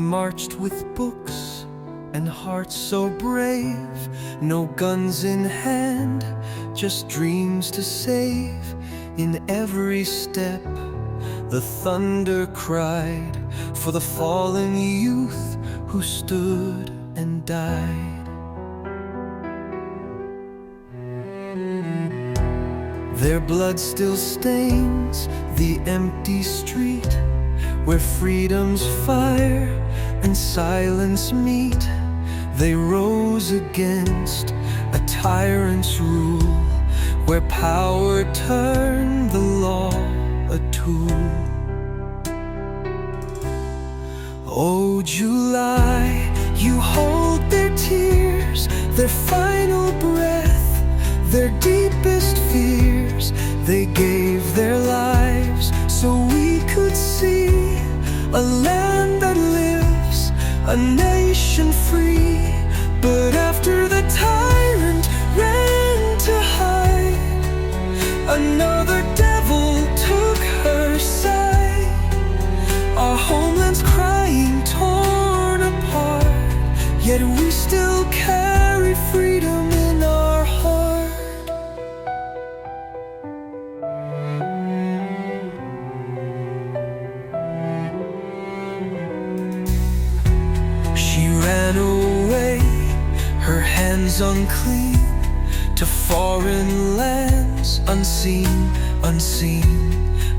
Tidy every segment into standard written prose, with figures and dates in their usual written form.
marched with books and hearts so brave, no guns in hand, just dreams to save. In every step the thunder cried for the fallen youth who stood and died. Their blood still stains the empty street where freedom's fire and silence meet. They rose against a tyrant's rule, where power turned the law a tool. Oh, July, you hold their tears, their final breath, their deepest fears. They gave their lives so we could see a land that lives, a nation free. But after the tyrant ran to hide, another devil took her side. Our homeland's crying, torn apart, yet we still carry freedom in our heart. She ran away, her hands unclean, to foreign lands, unseen, unseen.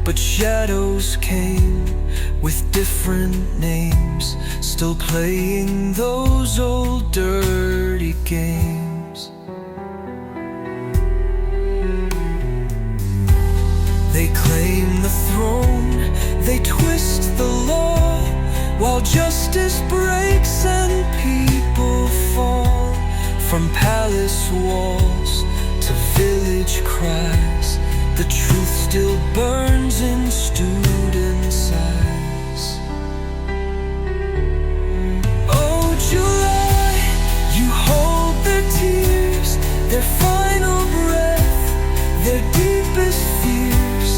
But shadows came with different names, still playing those old dirty games. They claim the throne, they twist the law, while justice breaks and people fall. From palace walls to village cries, the truth still burns in students' eyes. Oh, July, you hold their tears, their final breath, their deepest fears.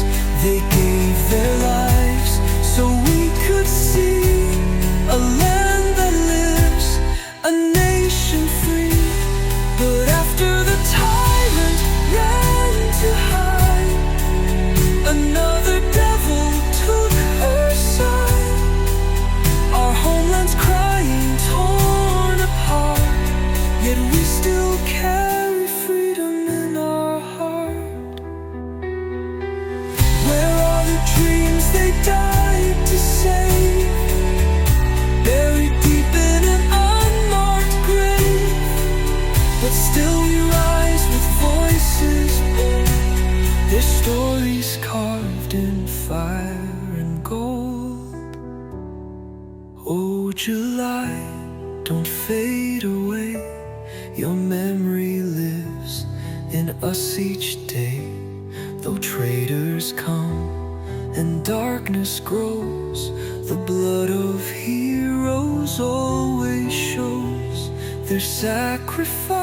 They gave their lives so we could see a land that lives, a nation free. But after the tyrant ran to hide, another devil took her side. Our homeland's crying, torn apart, yet we still carry freedom in our heart. Where are the dreams they died to save, buried deep in an unmarked grave? But still we rise with voices bold, their stories carved in fire and gold. Oh, July, don't fade away, your memory lives in us each day. Though traitors come and darkness grows, the blood of heroes always shows their sacrifice